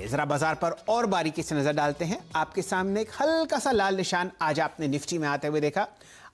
जरा बाजार पर और बारीकी से नजर डालते हैं। आपके सामने एक हल्का सा लाल निशान आज आपने निफ्टी में आते हुए देखा।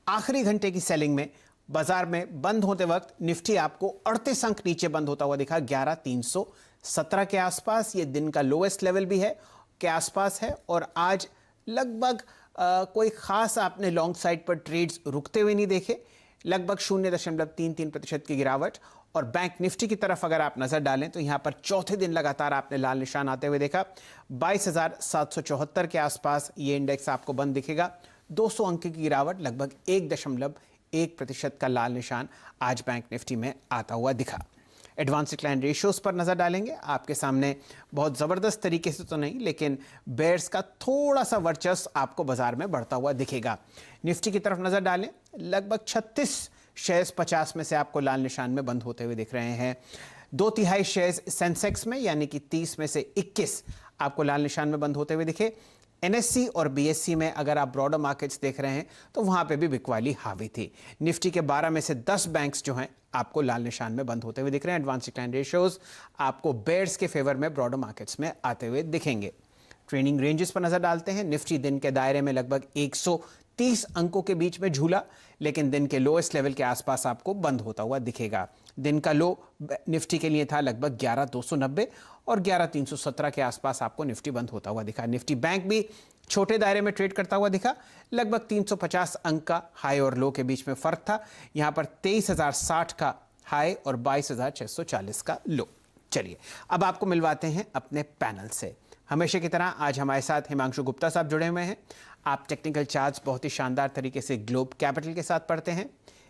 आखिरी घंटे की सेलिंग में बाजार में बंद होते वक्त निफ्टी आपको 38 अंक नीचे बंद होता हुआ दिखा, 11317 के आसपास। ये दिन का लोएस्ट लेवल भी है के आसपास है। और आज लगभग कोई खास आपने लॉन्ग साइड पर ट्रेड्स रुकते हुए नहीं देखे, लगभग 0.33% की गिरावट। और बैंक निफ्टी की तरफ अगर आप नजर डालें तो यहां पर चौथे दिन लगातार आपने लाल निशान आते हुए देखा, 22,774 के आसपास ये इंडेक्स आपको बंद दिखेगा। 200 अंक की गिरावट, लगभग 1.1% का लाल निशान आज बैंक निफ्टी में आता हुआ दिखा। एडवांस डिक्लाइन रेशियोज पर नजर डालेंगे। आपके सामने बहुत जबरदस्त तरीके से तो नहीं, लेकिन बेयर्स का थोड़ा सा वर्चस्व आपको बाजार में बढ़ता हुआ दिखेगा। निफ्टी की तरफ नजर डालें, लगभग 36 शेयर्स 50 में से आपको लाल निशान में बंद होते हुए दिख रहे हैं। 2/3 शेयर्स सेंसेक्स में, यानी कि 30 में से 21 आपको लाल निशान में बंद होते हुए दिखे। एनएससी और बीएससी में अगर आप ब्रॉडर मार्केट्स देख रहे हैं तो वहां पे भी बिकवाली हावी थी। निफ्टी के 12 में से 10 बैंक्स जो हैं आपको लाल निशान में बंद होते हुए दिख रहे हैं। एडवांस डिक्लाइन रेशियोज आपको बेयर्स के फेवर में ब्रॉडर मार्केट्स में आते हुए दिखेंगे। ट्रेडिंग रेंजेस पर नजर डालते हैं। निफ्टी दिन के दायरे में लगभग 130 अंकों के बीच में झूला, लेकिन दिन के लोएस्ट लेवल के आसपास आपको बंद होता हुआ दिखेगा। दिन का लो निफ्टी के लिए था लगभग 11,290 और 11,317 के आसपास आपको निफ्टी बंद होता हुआ दिखा। निफ्टी बैंक भी छोटे दायरे में ट्रेड करता हुआ दिखा, लगभग 350 अंक का हाई और लो के बीच में फर्क था। यहां पर 23,060 का हाई और 22,640 का लो। चलिए अब आपको मिलवाते हैं अपने पैनल से। हमेशा की तरह आज हमारे साथ हिमांशु गुप्ता साहब जुड़े हुए हैं। आप टेक्निकल चार्ट्स बहुत ही शानदार तरीके से ग्लोब कैपिटल के साथ पढ़ते हैं।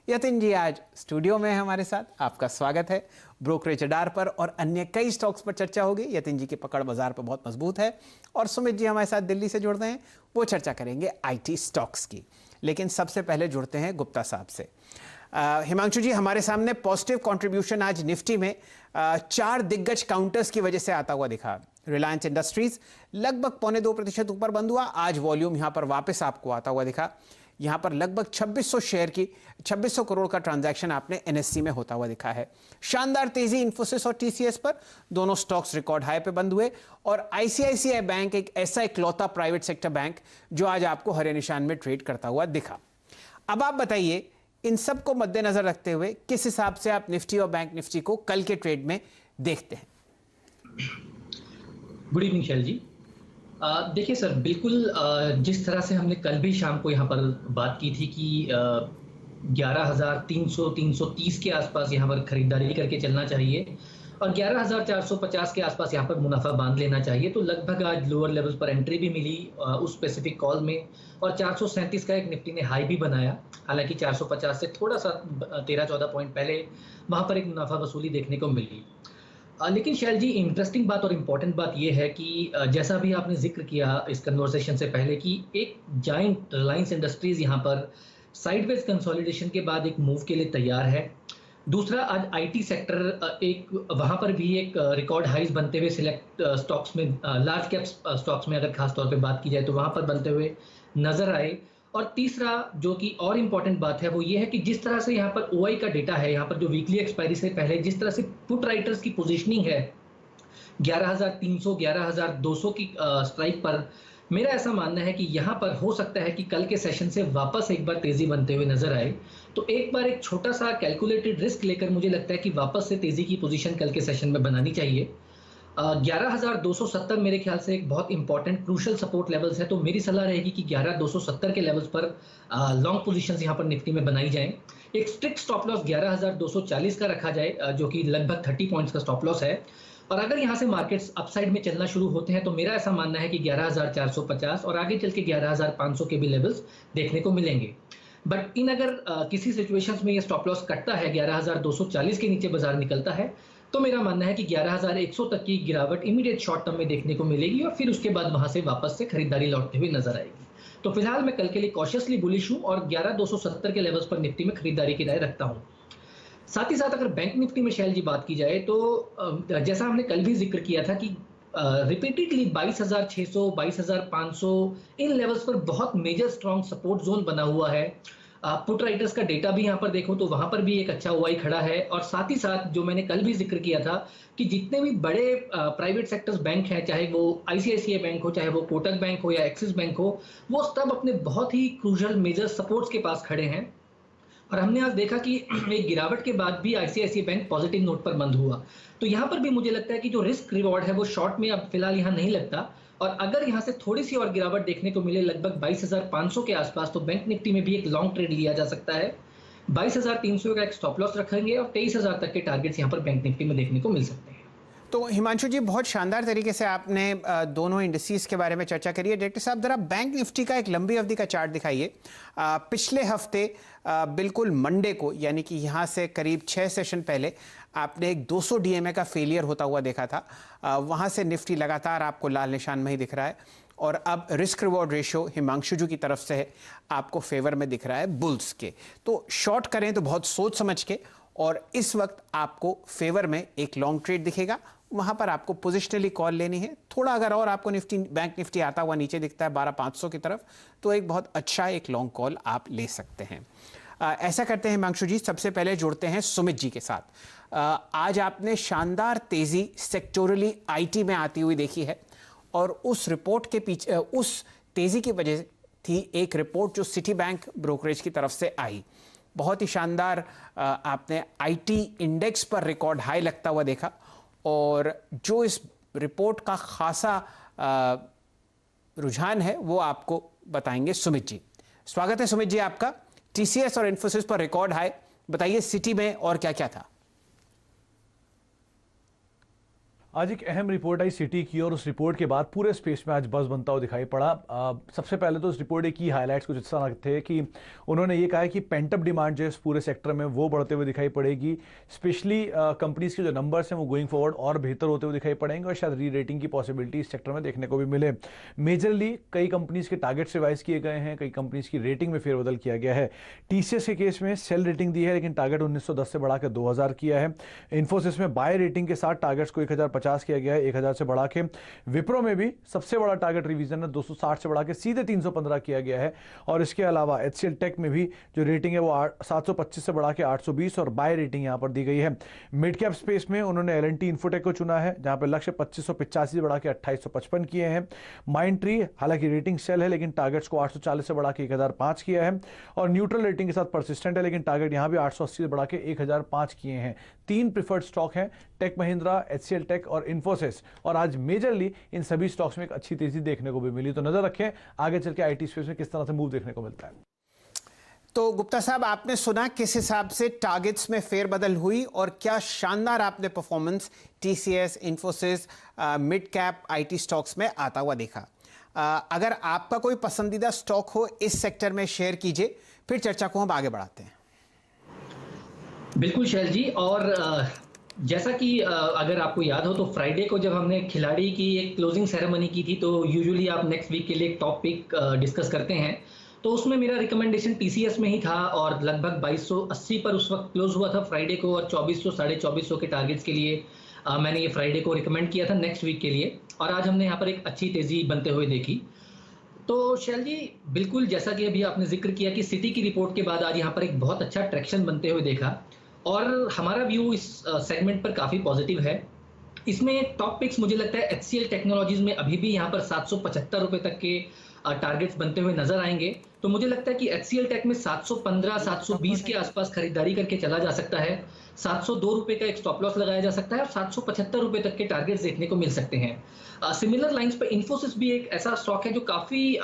यतिन जी आज स्टूडियो में है हमारे साथ, आपका स्वागत है। ब्रोकरेज अडार पर और अन्य कई स्टॉक्स पर चर्चा होगी। यतिन जी की पकड़ बाजार पर बहुत मजबूत है। और सुमित जी हमारे साथ दिल्ली से जुड़ रहे हैं, वो चर्चा करेंगे आईटी स्टॉक्स की। लेकिन सबसे पहले जुड़ते हैं गुप्ता साहब से। हिमांशु जी, हमारे सामने पॉजिटिव कंट्रीब्यूशन आज निफ्टी में 4 दिग्गज काउंटर्स की वजह से आता हुआ दिखा। रिलायंस इंडस्ट्रीज लगभग 0.25% ऊपर बंद हुआ। आज वॉल्यूम यहां पर वापस आपको आता हुआ दिखा। यहां पर लगभग 2600 करोड़ का ट्रांजैक्शन आपने एनएससी में होता हुआ दिखा है। शानदार तेजी इंफोसिस और टीसीएस पर, दोनों स्टॉक्स रिकॉर्ड हाई पे बंद हुए। और आईसीआईसीआई बैंक एक ऐसा इकलौता प्राइवेट सेक्टर बैंक जो आज आपको हरे निशान में ट्रेड करता हुआ दिखा। अब आप बताइए, इन सब को मद्देनजर रखते हुए किस हिसाब से आप निफ्टी और बैंक निफ्टी को कल के ट्रेड में देखते हैं? गुड इवनिंग शैल जी। देखिए सर, बिल्कुल जिस तरह से हमने कल भी शाम को यहाँ पर बात की थी कि 11,300-330 के आसपास यहाँ पर खरीदारी करके चलना चाहिए और 11,450 के आसपास यहाँ पर मुनाफा बांध लेना चाहिए। तो लगभग आज लोअर लेवल्स पर एंट्री भी मिली उस स्पेसिफिक कॉल में, और 437 का एक निफ्टी ने हाई भी बनाया। हालांकि 450 से थोड़ा सा 13-14 पॉइंट पहले वहाँ पर एक मुनाफा वसूली देखने को मिली। लेकिन शैल जी, इंटरेस्टिंग बात और इम्पॉर्टेंट बात यह है कि जैसा भी आपने जिक्र किया इस कन्वर्सेशन से पहले कि एक जायंट रिलायंस इंडस्ट्रीज यहाँ पर साइडवेज कंसोलिडेशन के बाद एक मूव के लिए तैयार है। दूसरा, आज आईटी सेक्टर एक वहाँ पर भी एक रिकॉर्ड हाइज बनते हुए सिलेक्ट स्टॉक्स में, लार्ज कैप स्टॉक्स में अगर खास तौर पे बात की जाए तो वहाँ पर बनते हुए नजर आए। और तीसरा जो कि और इम्पॉर्टेंट बात है वो ये है कि जिस तरह से यहाँ पर ओआई का डेटा है, यहाँ पर जो वीकली एक्सपायरी से पहले जिस तरह से पुट राइटर्स की पोजीशनिंग है 11,300 11,200 की स्ट्राइक पर, मेरा ऐसा मानना है कि यहाँ पर हो सकता है कि कल के सेशन से वापस एक बार तेजी बनते हुए नजर आए। तो एक बार एक छोटा सा कैलकुलेटेड रिस्क लेकर मुझे लगता है कि वापस से तेजी की पोजीशन कल के सेशन में बनानी चाहिए। 11,270 मेरे ख्याल से एक बहुत इंपॉर्टेंट क्रूशल सपोर्ट लेवल्स है। तो मेरी सलाह रहेगी कि 11,270 के लेवल्स पर लॉन्ग पोजीशंस यहाँ पर निफ्टी में बनाई जाएं। एक स्ट्रिक्ट स्टॉप लॉस 11,240 का रखा जाए, जो कि लगभग 30 पॉइंट्स का स्टॉप लॉस है। और अगर यहाँ से मार्केट्स अपसाइड में चलना शुरू होते हैं तो मेरा ऐसा मानना है कि 11,450 और आगे चल के 11,500 के भी लेवल्स देखने को मिलेंगे। बट इन अगर किसी सिचुएशंस में ये स्टॉप लॉस कटता है, 11,240 के नीचे बाजार निकलता है, तो मेरा मानना है कि 11,100 तक की गिरावट इमीडिएट शॉर्ट टर्म में देखने को मिलेगी और फिर उसके बाद वहां से वापस से खरीदारी लौटते हुए नजर आएगी। तो फिलहाल मैं कल के लिए कॉशियसली बुलिश हूं और 11,270 के लेवल्स पर निफ्टी में खरीदारी की राय रखता हूं। साथ ही साथ अगर बैंक निफ्टी में शैल जी बात की जाए तो जैसा हमने कल भी जिक्र किया था कि रिपीटेडली 22,600 22,500 इन लेवल्स पर बहुत मेजर स्ट्रॉन्ग सपोर्ट जोन बना हुआ है। पुट राइटर्स का डेटा भी यहाँ पर देखो तो वहां पर भी एक अच्छा ओआई खड़ा है, और साथ ही साथ जो मैंने कल भी जिक्र किया था कि जितने भी बड़े प्राइवेट सेक्टर्स बैंक हैं, चाहे वो आईसीआईसीआई बैंक हो, चाहे वो कोटक बैंक हो या एक्सिस बैंक हो, वो सब अपने बहुत ही क्रूशियल मेजर सपोर्ट्स के पास खड़े हैं। और हमने आज देखा कि एक गिरावट के बाद भी आईसीआईसीआई बैंक पॉजिटिव नोट पर बंद हुआ। तो यहाँ पर भी मुझे लगता है कि जो रिस्क रिवॉर्ड है वो शॉर्ट में अब फिलहाल यहाँ नहीं लगता, और अगर यहाँ से थोड़ी सी और गिरावट देखने को मिले लगभग 22,500 के आसपास, तो बैंक निफ्टी में भी एक लॉन्ग ट्रेड लिया जा सकता है। 22,300 का एक स्टॉप लॉस रखेंगे और 23,000 तक के टारगेट्स यहाँ पर बैंक निफ्टी में देखने को मिल सकते हैं। तो हिमांशु जी, बहुत शानदार तरीके से आपने दोनों इंडिसेस के बारे में चर्चा करी है। डायरेक्टर साहब, जरा बैंक निफ्टी का एक लंबी अवधि का चार्ट दिखाइए। पिछले हफ्ते बिल्कुल मंडे को, यानी कि यहाँ से करीब 6 सेशन पहले आपने एक 200 डीएमए का फेलियर होता हुआ देखा था। वहाँ से निफ्टी लगातार आपको लाल निशान में ही दिख रहा है, और अब रिस्क रिवॉर्ड रेशियो हिमांशु जी की तरफ से है, आपको फेवर में दिख रहा है बुल्स के। तो शॉर्ट करें तो बहुत सोच समझ के, और इस वक्त आपको फेवर में एक लॉन्ग ट्रेड दिखेगा, वहां पर आपको पोजिशनली कॉल लेनी है। थोड़ा अगर और आपको निफ्टी, बैंक निफ्टी आता हुआ नीचे दिखता है 12,500 की तरफ, तो एक बहुत अच्छा एक लॉन्ग कॉल आप ले सकते हैं। ऐसा करते हैं हिमांशु जी, सबसे पहले जुड़ते हैं सुमित जी के साथ। आज आपने शानदार तेजी सेक्टोरली आईटी में आती हुई देखी है, और उस रिपोर्ट के पीछे, उस तेजी की वजह थी एक रिपोर्ट जो सिटी बैंक ब्रोकरेज की तरफ से आई। बहुत ही शानदार आपने आईटी इंडेक्स पर रिकॉर्ड हाई लगता हुआ देखा, और जो इस रिपोर्ट का खासा रुझान है वो आपको बताएंगे सुमित जी। स्वागत है सुमित जी आपका। टीसीएस और इन्फोसिस पर रिकॉर्ड हाई, बताइए सिटी में और क्या क्या था। आज एक अहम रिपोर्ट आई सिटी की, और उस रिपोर्ट के बाद पूरे स्पेस में आज बज़ बनता हुआ दिखाई पड़ा। सबसे पहले तो उस रिपोर्ट की हाइलाइट्स कुछ इस तरह थे कि उन्होंने ये कहा है कि पेंटअप डिमांड जो है इस पूरे सेक्टर में वो बढ़ते हुए दिखाई पड़ेगी। स्पेशली कंपनीज के जो नंबर्स हैं वो गोइंग फॉरवर्ड और बेहतर होते हुए दिखाई पड़ेंगे, और शायद री रेटिंग की पॉसिबिलिटी इस सेक्टर में देखने को भी मिले। मेजरली कई कंपनीज के टारगेट्स रिवाइज किए गए हैं, कई कंपनीज की रेटिंग में फेरबदल किया गया है। टीसीएस के केस में सेल रेटिंग दी है, लेकिन टारगेट 1910 से बढ़ाकर 2000 किया है। इन्फोसिस में बाय रेटिंग के साथ टारगेट्स को 1050 किया गया है, 1000 से बढ़ा के। विप्रो में भी सबसे बड़ा टारगेट रिवीजन है 260 से बढ़ा के सीधे 315 किया गया है। और इसके अलावा एचसीएल टेक में भी जो रेटिंग है वो 725 से बढ़ा के 820, और बाय रेटिंग यहां पर दी गई है। मिड कैप स्पेस में उन्होंने एल&टी इन्फोटेक को चुना है, जहां पर लक्ष्य 2585 से बढ़ा के 2855 किए हैं। माइंड ट्री हालांकि रेटिंग सेल है, लेकिन टारगेट्स को 840 से बढ़ा के 1005 किया है, और न्यूट्रल रेटिंग के साथ परसिस्टेंट है, लेकिन टारगेट यहां भी 880 से बढ़ा के 1005 किए हैं। 3 प्रिफर्ड स्टॉक हैं, टेक महिंद्रा, एचसीएल टेक और इन्फोसिस, और आज मेजरली इन सभी स्टॉक्स में एक अच्छी तेजी देखने को भी मिली। तो नजर रखें आगे चल के आईटी स्पेस में किस तरह से मूव देखने को मिलता है। तो गुप्ता साहब, आपने सुना किस हिसाब से टारगेट्स में फेरबदल हुई, और क्या शानदार आपने performance TCS, Infosys, mid cap IT stocks में आता हुआ देखा। अगर आपका कोई पसंदीदा स्टॉक हो इस सेक्टर में शेयर कीजिए, फिर चर्चा को हम आगे बढ़ाते हैं। बिल्कुल शैल जी, और जैसा कि अगर आपको याद हो तो फ्राइडे को जब हमने खिलाड़ी की एक क्लोजिंग सेरेमनी की थी, तो यूजुअली आप नेक्स्ट वीक के लिए एक टॉप पिक डिस्कस करते हैं, तो उसमें मेरा रिकमेंडेशन टीसीएस में ही था, और लगभग 2280 पर उस वक्त क्लोज हुआ था फ्राइडे को, और 2400 साढ़े 2400 के टारगेट्स के लिए मैंने ये फ्राइडे को रिकमेंड किया था नेक्स्ट वीक के लिए, और आज हमने यहाँ पर एक अच्छी तेजी बनते हुए देखी। तो शैल जी, बिल्कुल जैसा कि अभी आपने जिक्र किया कि सिटी की रिपोर्ट के बाद आज यहाँ पर एक बहुत अच्छा ट्रैक्शन बनते हुए देखा, और हमारा व्यू इस सेगमेंट पर काफ़ी पॉजिटिव है। इसमें टॉप पिक्स मुझे लगता है एचसीएल टेक्नोलॉजीज में अभी भी यहाँ पर 775 रुपए तक के टारगेट्स बनते हुए नजर आएंगे। तो मुझे लगता है कि एचसीएल टेक में 715 720 के आसपास खरीदारी करके चला जा सकता है। 702 रुपए का एक स्टॉप लॉस लगाया जा सकता है, और 775 रुपए तक के टारगेट्स देखने को मिल सकते हैं। सिमिलर लाइंस पर इन्फोसिस भी एक ऐसा स्टॉक है जो काफी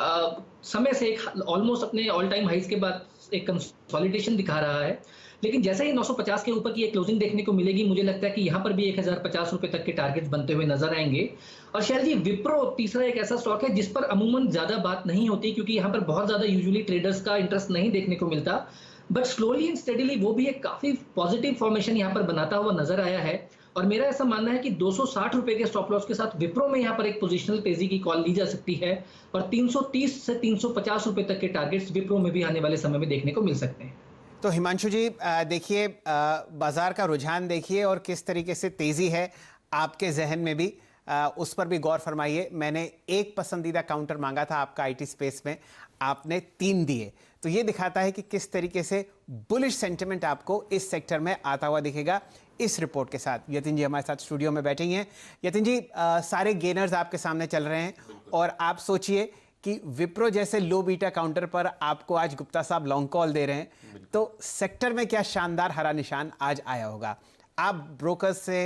समय से एक ऑलमोस्ट अपने ऑल टाइम हाइज के बाद एक कंसोलिडेशन दिखा रहा है, लेकिन जैसे ही 950 के ऊपर की एक क्लोजिंग देखने को मिलेगी, मुझे लगता है कि यहाँ पर भी 1050 रुपए तक के टारगेट्स बनते हुए नजर आएंगे। और शैल जी, विप्रो तीसरा एक ऐसा स्टॉक है जिस पर अमूमन ज्यादा बात नहीं होती, क्योंकि यहाँ पर बहुत ज्यादा यूजुअली ट्रेडर्स का इंटरेस्ट नहीं देखने को मिलता, बट स्लोली एंड स्टेडीली वो भी एक काफी पॉजिटिव फॉर्मेशन यहाँ पर बनाता हुआ नजर आया है। और मेरा ऐसा मानना है कि 260 रुपए के स्टॉप लॉस के साथ विप्रो में यहाँ पर एक पोजिशनल तेजी की कॉल ली जा सकती है, और 330 से 350 रुपए तक के टारगेट्स विप्रो में भी आने वाले समय में देखने को मिल सकते हैं। तो हिमांशु जी, देखिए बाजार का रुझान देखिए, और किस तरीके से तेजी है आपके जहन में भी, उस पर भी गौर फरमाइए। मैंने एक पसंदीदा काउंटर मांगा था आपका आईटी स्पेस में, आपने 3 दिए, तो ये दिखाता है कि किस तरीके से बुलिश सेंटिमेंट आपको इस सेक्टर में आता हुआ दिखेगा इस रिपोर्ट के साथ। यतिन जी हमारे साथ स्टूडियो में बैठे ही हैं। यतिन जी, सारे गेनर्स आपके सामने चल रहे हैं और आप सोचिए कि विप्रो जैसे लो बीटा काउंटर पर आपको आज गुप्ता साहब लॉन्ग कॉल दे रहे हैं, तो सेक्टर में क्या शानदार हरा निशान आज आया होगा। आप ब्रोकर्स से,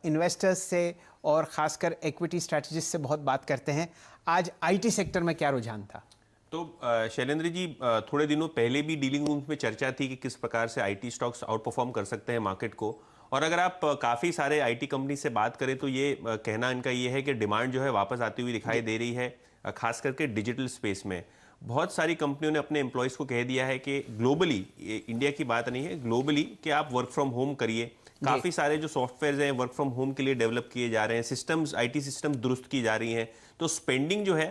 इन्वेस्टर्स से और खासकर इक्विटी स्ट्रैटेजिस्ट से बहुत बात करते हैं, आज आईटी सेक्टर में क्या रुझान था? तो शैलेंद्र जी, थोड़े दिनों पहले भी डीलिंग रूम्स में चर्चा थी कि किस प्रकार से आईटी स्टॉक्स आउट परफॉर्म कर सकते हैं मार्केट को। और अगर आप काफ़ी सारे आईटी कंपनी से बात करें तो ये कहना इनका ये है कि डिमांड जो है वापस आती हुई दिखाई दे रही है, खास करके डिजिटल स्पेस में। बहुत सारी कंपनियों ने अपने एम्प्लॉयज़ को कह दिया है कि ग्लोबली, इंडिया की बात नहीं है, ग्लोबली कि आप वर्क फ्रॉम होम करिए। काफ़ी सारे जो सॉफ्टवेयर हैं वर्क फ्रॉम होम के लिए डेवलप किए जा रहे हैं, सिस्टम्स, आईटी सिस्टम दुरुस्त की जा रही हैं। तो स्पेंडिंग जो है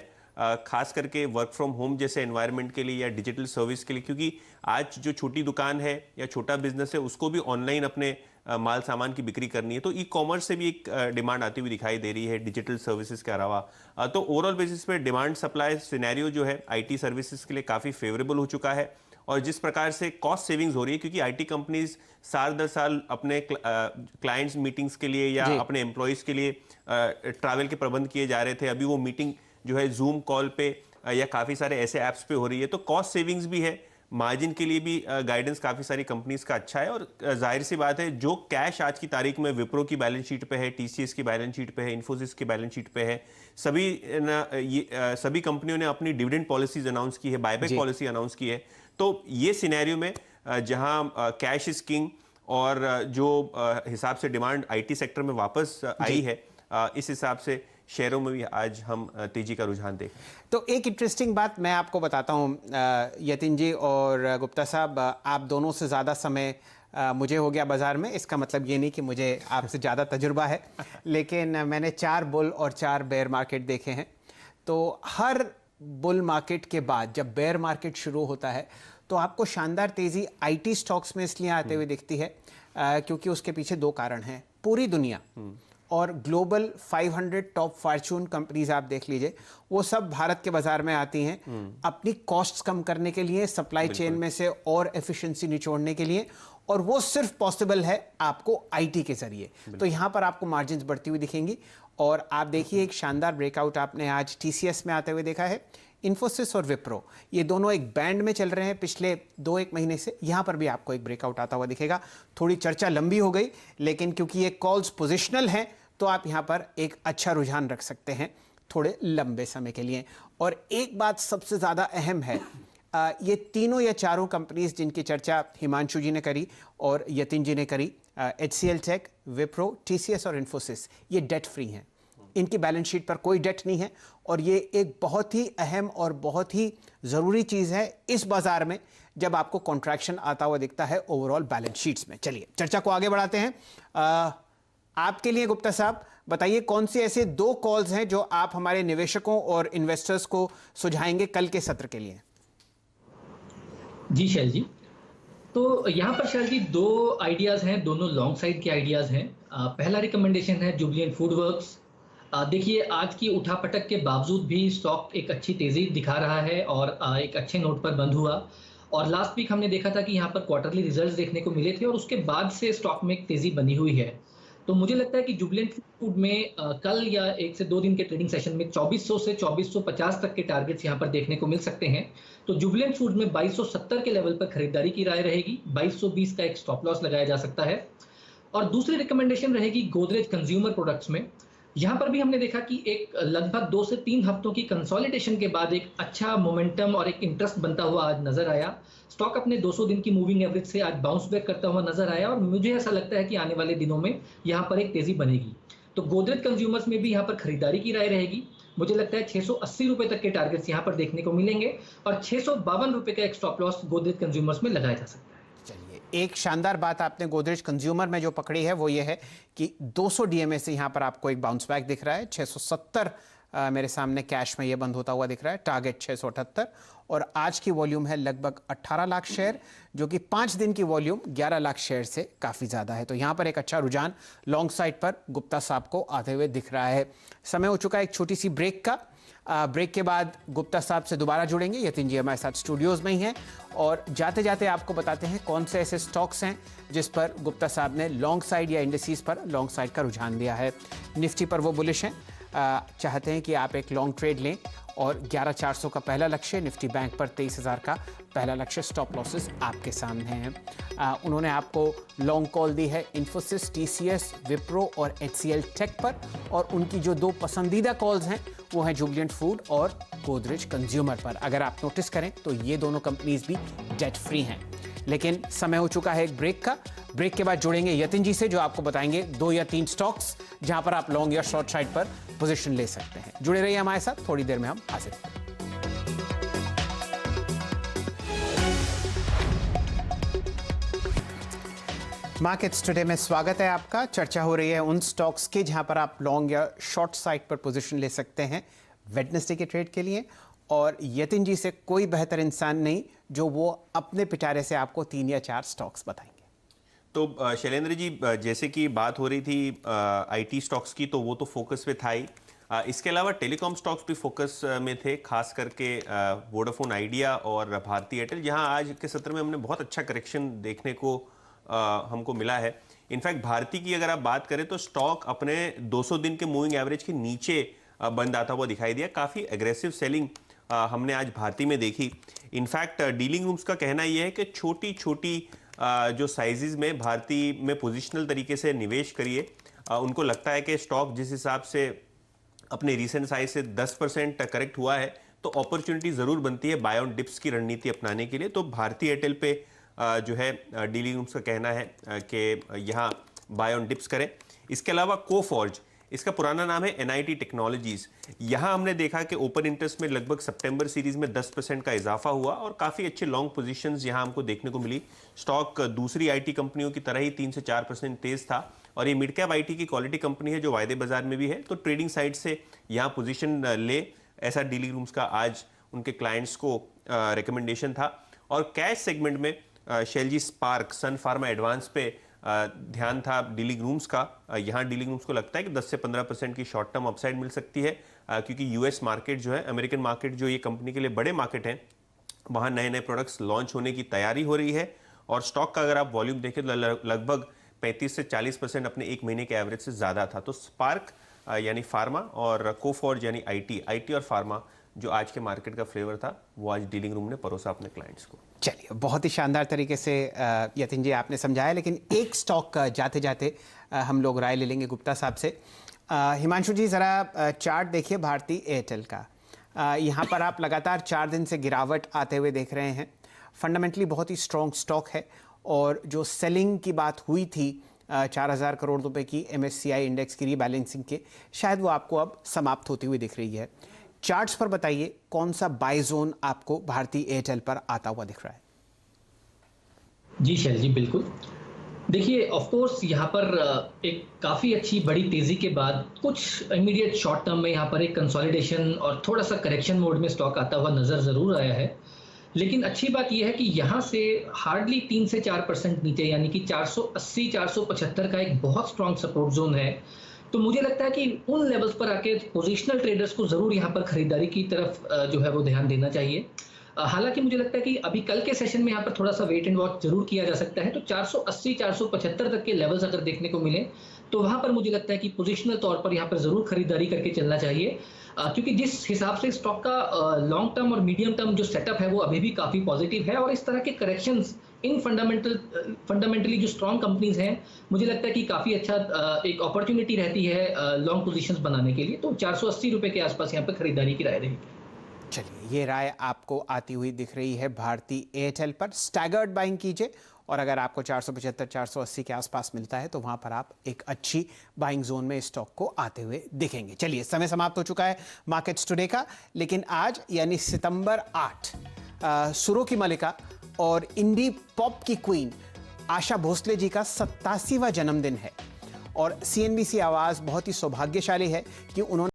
खास करके वर्क फ्रॉम होम जैसे एनवायरनमेंट के लिए या डिजिटल सर्विस के लिए, क्योंकि आज जो छोटी दुकान है या छोटा बिजनेस है उसको भी ऑनलाइन अपने माल सामान की बिक्री करनी है, तो ई कॉमर्स से भी एक डिमांड आती हुई दिखाई दे रही है डिजिटल सर्विसेज के अलावा। तो ओवरऑल बेसिस पे डिमांड सप्लाई सिनेरियो जो है आईटी सर्विसेज के लिए काफ़ी फेवरेबल हो चुका है। और जिस प्रकार से कॉस्ट सेविंग्स हो रही है, क्योंकि आईटी कंपनीज साल दर साल अपने क्लाइंट्स मीटिंग्स के लिए या अपने एम्प्लॉयज़ के लिए ट्रैवल के प्रबंध किए जा रहे थे, अभी वो मीटिंग जो है जूम कॉल पे या काफ़ी सारे ऐसे ऐप्स पे हो रही है। तो कॉस्ट सेविंग्स भी है, मार्जिन के लिए भी गाइडेंस काफ़ी सारी कंपनीज का अच्छा है। और जाहिर सी बात है, जो कैश आज की तारीख में विप्रो की बैलेंस शीट पे है, टीसीएस की बैलेंस शीट पे है, इन्फोसिस की बैलेंस शीट पे है, सभी कंपनियों ने अपनी डिविडेंड पॉलिसीज अनाउंस की है, बायबैक पॉलिसी अनाउंस की है। तो ये सिनेरियो में जहां कैश इज किंग और जो हिसाब से डिमांड आईटी सेक्टर में वापस आई है, इस हिसाब से शेयरों में भी आज हम तेजी का रुझान देखें। तो एक इंटरेस्टिंग बात मैं आपको बताता हूँ यतिन जी और गुप्ता साहब, आप दोनों से ज़्यादा समय मुझे हो गया बाज़ार में। इसका मतलब ये नहीं कि मुझे आपसे ज़्यादा तजुर्बा है, लेकिन मैंने 4 बुल और 4 बेयर मार्केट देखे हैं। तो हर बुल मार्केट के बाद जब बेयर मार्केट शुरू होता है तो आपको शानदार तेज़ी आईटी स्टॉक्स में इसलिए आते हुए दिखती है क्योंकि उसके पीछे 2 कारण हैं। पूरी दुनिया और ग्लोबल 500 टॉप फॉर्च्यून कंपनीज आप देख लीजिए, वो सब भारत के बाजार में आती हैं अपनी कॉस्ट्स कम करने के लिए, सप्लाई चेन में से और एफिशिएंसी निचोड़ने के लिए, और वो सिर्फ पॉसिबल है आपको आईटी के जरिए। तो यहाँ पर आपको मार्जिन्स बढ़ती हुई दिखेंगी। और आप देखिए एक शानदार ब्रेकआउट आपने आज टीसीएस में आते हुए देखा है। इन्फोसिस और विप्रो ये दोनों एक बैंड में चल रहे हैं पिछले 2-1 महीने से। यहाँ पर भी आपको एक ब्रेकआउट आता हुआ दिखेगा। थोड़ी चर्चा लंबी हो गई, लेकिन क्योंकि ये कॉल्स पोजिशनल हैं तो आप यहाँ पर एक अच्छा रुझान रख सकते हैं थोड़े लंबे समय के लिए। और एक बात सबसे ज़्यादा अहम है, ये तीनों या चारों कंपनीज जिनकी चर्चा हिमांशु जी ने करी और यतिन जी ने करी, HCL टेक, विप्रो, टीसीएस और इन्फोसिस, ये डेट फ्री हैं। इनकी बैलेंस शीट पर कोई डेट नहीं है और ये एक बहुत ही अहम और बहुत ही ज़रूरी चीज़ है इस बाज़ार में जब आपको कॉन्ट्रैक्शन आता हुआ दिखता है ओवरऑल बैलेंस शीट्स में। चलिए चर्चा को आगे बढ़ाते हैं। आपके लिए गुप्ता साहब बताइए, कौन से ऐसे 2 कॉल्स हैं जो आप हमारे निवेशकों और इन्वेस्टर्स को सुझाएंगे कल के सत्र के लिए? जी शैल जी, तो यहाँ पर शैल जी 2 आइडियाज़ हैं, दोनों लॉन्ग साइड के आइडियाज़ हैं। पहला रिकमेंडेशन है जुबिलेंट फूडवर्क्स। देखिए आज की उठापटक के बावजूद भी स्टॉक एक अच्छी तेजी दिखा रहा है और एक अच्छे नोट पर बंद हुआ। और लास्ट वीक हमने देखा था कि यहाँ पर क्वार्टरली रिजल्ट्स देखने को मिले थे और उसके बाद से स्टॉक में एक तेजी बनी हुई है। तो मुझे लगता है कि जुबिलेंट फूड में कल या 1 से 2 दिन के ट्रेडिंग सेशन में 2400 से 2450 तक के टारगेट्स यहाँ पर देखने को मिल सकते हैं। तो जुबिलेंट फूड में 2270 के लेवल पर खरीदारी की राय रहेगी। 2220 का एक स्टॉप लॉस लगाया जा सकता है। और दूसरी रिकमेंडेशन रहेगी गोदरेज कंज्यूमर प्रोडक्ट्स में। यहाँ पर भी हमने देखा कि एक लगभग 2 से 3 हफ्तों की कंसोलिडेशन के बाद एक अच्छा मोमेंटम और एक इंटरेस्ट बनता हुआ आज नजर आया। स्टॉक अपने 200 दिन की मूविंग एवरेज से आज बाउंस बैक करता हुआ नजर आया और मुझे ऐसा लगता है कि आने वाले दिनों में यहाँ पर एक तेजी बनेगी। तो गोदरेज कंज्यूमर्स में भी यहाँ पर खरीदारी की राय रहेगी। मुझे लगता है 680 रुपए तक के टारगेट्स यहाँ पर देखने को मिलेंगे और 652 रुपए का एक स्टॉप लॉस गोदरेज कंज्यूमर्स में लगाया जा सकता है। चलिए, एक शानदार बात आपने गोदरेज कंज्यूमर में जो पकड़ी है वो ये है कि 200 डीएमए से यहाँ पर आपको एक बाउंस बैक दिख रहा है। 670 मेरे सामने कैश में ये बंद होता हुआ दिख रहा है, टारगेट 678 और आज की वॉल्यूम है लगभग 18 लाख शेयर, जो कि 5 दिन की वॉल्यूम 11 लाख शेयर से काफ़ी ज़्यादा है। तो यहाँ पर एक अच्छा रुझान लॉन्ग साइड पर गुप्ता साहब को आते हुए दिख रहा है। समय हो चुका है एक छोटी सी ब्रेक का। ब्रेक के बाद गुप्ता साहब से दोबारा जुड़ेंगे। यतिन जी हमारे साथ स्टूडियोज़ में ही हैं और जाते जाते आपको बताते हैं कौन से ऐसे स्टॉक्स हैं जिस पर गुप्ता साहब ने लॉन्ग साइड या इंडिसेस पर लॉन्ग साइड का रुझान दिया है। निफ्टी पर वो बुलिश हैं, चाहते हैं कि आप एक लॉन्ग ट्रेड लें और 11,400 का पहला लक्ष्य, निफ्टी बैंक पर 23,000 का पहला लक्ष्य, स्टॉप लॉसेस आपके सामने हैं। उन्होंने आपको लॉन्ग कॉल दी है इन्फोसिस, टीसीएस, विप्रो और एचसीएल टेक पर, और उनकी जो 2 पसंदीदा कॉल्स हैं वो हैं जुबिलेंट फूड और गोदरेज कंज्यूमर पर। अगर आप नोटिस करें तो ये दोनों कंपनीज भी डेट फ्री हैं। लेकिन समय हो चुका है एक ब्रेक का। ब्रेक के बाद जुड़ेंगे यतिन जी से, जो आपको बताएंगे 2 या 3 स्टॉक्स जहां पर आप लॉन्ग या शॉर्ट साइड पर पोजीशन ले सकते हैं। जुड़े रहिए हमारे साथ, थोड़ी देर में हम हाजिर हैं। मार्केट्स टुडे में स्वागत है आपका। चर्चा हो रही है उन स्टॉक्स की जहां पर आप लॉन्ग या शॉर्ट साइड पर पोजीशन ले सकते हैं वेडनेसडे के ट्रेड के लिए, और यतिन जी से कोई बेहतर इंसान नहीं जो वो अपने पिटारे से आपको 3 या 4 स्टॉक्स बताएंगे। तो शैलेंद्र जी, जैसे कि बात हो रही थी आईटी स्टॉक्स की, तो वो तो फोकस में था ही। इसके अलावा टेलीकॉम स्टॉक्स भी फोकस में थे, खास करके वोडाफोन आइडिया और भारती एयरटेल, जहां आज के सत्र में हमने बहुत अच्छा करेक्शन देखने को हमको मिला है। इनफैक्ट भारती की अगर आप बात करें तो स्टॉक अपने 200 दिन के मूविंग एवरेज के नीचे बंद आता हुआ दिखाई दिया। काफ़ी एग्रेसिव सेलिंग हमने आज भारती में देखी। इनफैक्ट डीलिंग रूम्स का कहना यह है कि छोटी छोटी जो साइजेस में भारती में पोजिशनल तरीके से निवेश करिए। उनको लगता है कि स्टॉक जिस हिसाब से अपने रीसेंट साइज से 10% करेक्ट हुआ है, तो अपॉर्चुनिटी ज़रूर बनती है बाय ऑन डिप्स की रणनीति अपनाने के लिए। तो भारती एयरटेल पे जो है डीलिंग रूम्स का कहना है कि यहाँ बाय ऑन डिप्स करें। इसके अलावा कोफॉर्ज, इसका पुराना नाम है एनआईटी टेक्नोलॉजीज, यहाँ हमने देखा कि ओपन इंटरेस्ट में लगभग सितंबर सीरीज में 10% का इजाफा हुआ और काफ़ी अच्छे लॉन्ग पोजीशंस यहाँ हमको देखने को मिली। स्टॉक दूसरी आईटी कंपनियों की तरह ही 3 से 4% तेज था और ये मिड कैप आईटी की क्वालिटी कंपनी है जो वायदे बाजार में भी है, तो ट्रेडिंग साइड से यहाँ पोजीशन ले, ऐसा डीलिंग रूम्स का आज उनके क्लाइंट्स को रिकमेंडेशन था। और कैश सेगमेंट में शेलजी स्पार्क, सन फार्मा एडवांस पे ध्यान था डीलिंग रूम्स का। यहाँ डीलिंग रूम्स को लगता है कि 10 से 15% की शॉर्ट टर्म अपसाइड मिल सकती है, क्योंकि यूएस मार्केट जो है, अमेरिकन मार्केट जो ये कंपनी के लिए बड़े मार्केट हैं, वहाँ नए नए प्रोडक्ट्स लॉन्च होने की तैयारी हो रही है। और स्टॉक का अगर आप वॉल्यूम देखें तो लगभग 35 से 40% अपने 1 महीने के एवरेज से ज़्यादा था। तो स्पार्क यानी फार्मा और कोफॉर्ज यानी आईटी और फार्मा जो आज के मार्केट का फ्लेवर था, वो आज डीलिंग रूम ने परोसा अपने क्लाइंट्स को। चलिए, बहुत ही शानदार तरीके से यतिन जी आपने समझाया, लेकिन एक स्टॉक जाते जाते हम लोग राय ले लेंगे गुप्ता साहब से। हिमांशु जी ज़रा चार्ट देखिए भारती एयरटेल का। यहाँ पर आप लगातार 4 दिन से गिरावट आते हुए देख रहे हैं। फंडामेंटली बहुत ही स्ट्रॉन्ग स्टॉक है और जो सेलिंग की बात हुई थी 4,000 करोड़ रुपए की MSCI इंडेक्स की रीबैलेंसिंग के, शायद वो आपको अब समाप्त होती हुई दिख रही है। चार्ट्स पर बताइए कौन सा बाय जोन आपको भारती एयरटेल पर आता हुआ दिख रहा है? जी शैल जी, बिल्कुल। देखिए, ऑफ कोर्स यहाँ पर एक काफ़ी अच्छी बड़ी तेज़ी के बाद कुछ इमीडिएट शॉर्ट टर्म में यहाँ पर एक कंसोलिडेशन और थोड़ा सा करेक्शन मोड में स्टॉक आता हुआ नज़र ज़रूर आया है। लेकिन अच्छी बात यह है कि यहाँ से हार्डली 3 से 4% नीचे, यानी कि 480-475 का एक बहुत स्ट्रॉन्ग सपोर्ट जोन है। तो मुझे लगता है कि उन लेवल्स पर आके पोजिशनल ट्रेडर्स को ज़रूर यहाँ पर खरीदारी की तरफ जो है वो ध्यान देना चाहिए। हालांकि मुझे लगता है कि अभी कल के सेशन में यहाँ पर थोड़ा सा वेट एंड वॉच जरूर किया जा सकता है। तो 480-475 तक के लेवल्स अगर देखने को मिले तो वहाँ पर मुझे लगता है कि पोजिशनल तौर पर यहाँ पर ज़रूर खरीदारी करके चलना चाहिए, क्योंकि जिस हिसाब से स्टॉक का लॉन्ग टर्म और मीडियम टर्म जो सेटअप है वो अभी भी काफ़ी पॉजिटिव है। और इस तरह के करेक्शंस इन फंडामेंटली जो स्ट्रॉन्ग कंपनीज हैं, मुझे लगता है कि काफ़ी अच्छा एक अपॉर्चुनिटी रहती है लॉन्ग पोजीशंस बनाने के लिए। तो 480 रुपये के आसपास यहाँ पर खरीदारी की राय रहेगी। चलिए, ये राय आपको आती हुई दिख रही है भारती एयरटेल पर। स्टैगर्ड बाइंग कीजिए और अगर आपको 475-480 के आसपास मिलता है तो वहां पर आप एक अच्छी बाइंग जोन में स्टॉक को आते हुए दिखेंगे। चलिए, समय समाप्त हो चुका है मार्केट्स टुडे का, लेकिन आज यानी सितंबर 8 सुरों की मलिका और इंडी पॉप की क्वीन आशा भोसले जी का 87वां जन्मदिन है और CNBC आवाज़ बहुत ही सौभाग्यशाली है कि उन्होंने